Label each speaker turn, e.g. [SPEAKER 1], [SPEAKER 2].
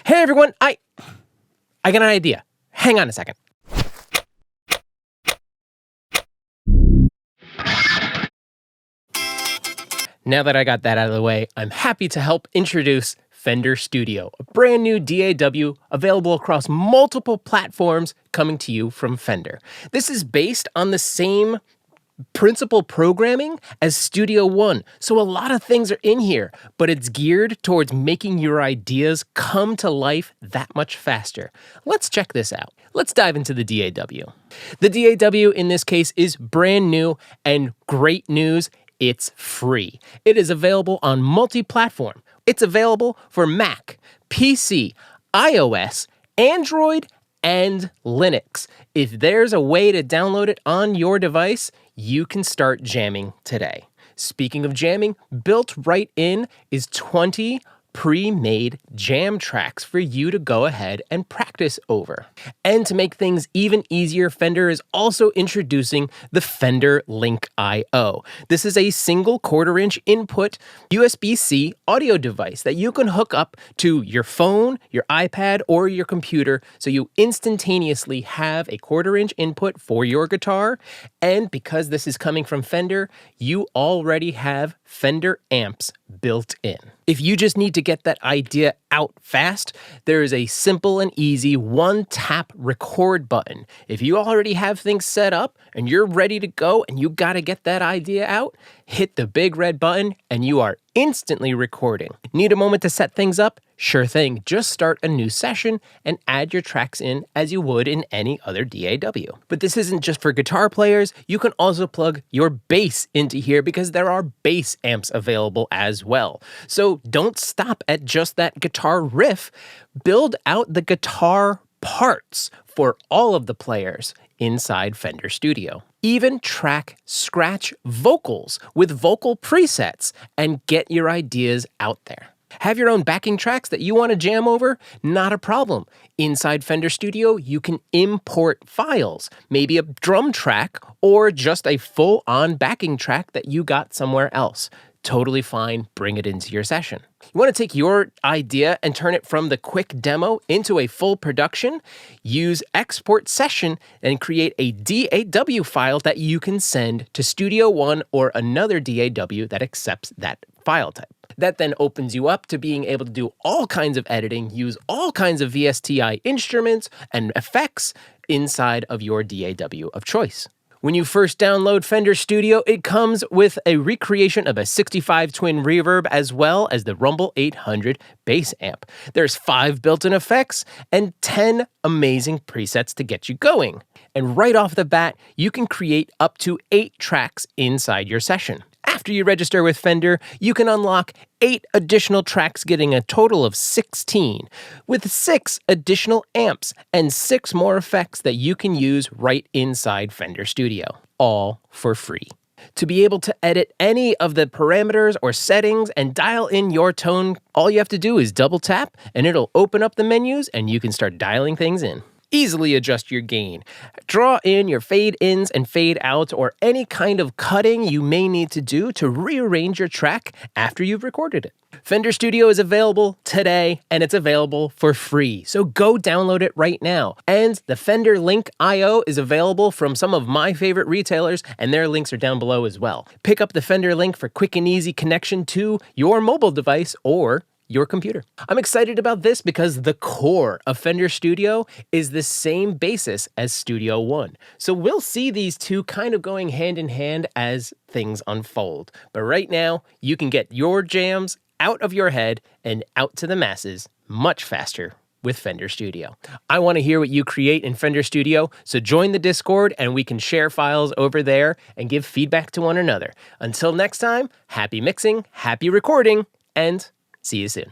[SPEAKER 1] Hey everyone, I got an idea. Hang on a second. Now that I got that out of the way, I'm happy to help introduce Fender Studio, a brand new DAW available across multiple platforms coming to you from Fender. This is based on the same principal programming as Studio One, so a lot of things are in here, but it's geared towards making your ideas come to life that much faster. Let's check this out. Let's dive into the DAW. The DAW in this case is brand new, and great news, it's free. It is available on multi-platform. It's available for Mac, PC, iOS, Android, and Linux. If there's a way to download it on your device, you can start jamming today. Speaking of jamming, built right in is 20 pre-made jam tracks for you to go ahead and practice over. And to make things even easier, Fender is also introducing the Fender Link I. This is a single 1/4-inch input USB-C audio device that you can hook up to your phone, your iPad, or your computer, so you instantaneously have a 1/4-inch input for your guitar. And because this is coming from Fender, you already have Fender amps built in. If you just need to get that idea out fast, there is a simple and easy one-tap record button. If you already have things set up and you're ready to go and you got to get that idea out, hit the big red button and you are instantly recording. Need a moment to set things up? Sure thing. Just start a new session and add your tracks in as you would in any other DAW. But this isn't just for guitar players. You can also plug your bass into here because there are bass amps available as well. So don't stop at just that guitar riff. Build out the guitar parts for all of the players inside Fender Studio. Even track scratch vocals with vocal presets and get your ideas out there. Have your own backing tracks that you want to jam over? Not a problem. Inside Fender Studio, you can import files, maybe a drum track or just a full-on backing track that you got somewhere else. Totally fine, bring it into your session. You want to take your idea and turn it from the quick demo into a full production? Use Export Session and create a DAW file that you can send to Studio One or another DAW that accepts that file type. That then opens you up to being able to do all kinds of editing, use all kinds of VSTI instruments and effects inside of your DAW of choice. When you first download Fender Studio, it comes with a recreation of a 65 twin reverb as well as the Rumble 800 bass amp. There's 5 built-in effects and 10 amazing presets to get you going. And right off the bat, you can create up to 8 tracks inside your session. After you register with Fender, you can unlock 8 additional tracks, getting a total of 16, with 6 additional amps and 6 more effects that you can use right inside Fender Studio, all for free. To be able to edit any of the parameters or settings and dial in your tone, all you have to do is double tap and it'll open up the menus and you can start dialing things in. Easily adjust your gain. Draw in your fade ins and fade outs or any kind of cutting you may need to do to rearrange your track after you've recorded it. Fender Studio is available today and it's available for free, so go download it right now. And the Fender Link I is available from some of my favorite retailers and their links are down below as well. Pick up the Fender Link for quick and easy connection to your mobile device or your computer. I'm excited about this because the core of Fender Studio is the same basis as Studio One. So we'll see these two kind of going hand in hand as things unfold. But right now, you can get your jams out of your head and out to the masses much faster with Fender Studio. I want to hear what you create in Fender Studio, so join the Discord and we can share files over there and give feedback to one another. Until next time, happy mixing, happy recording, and see you soon.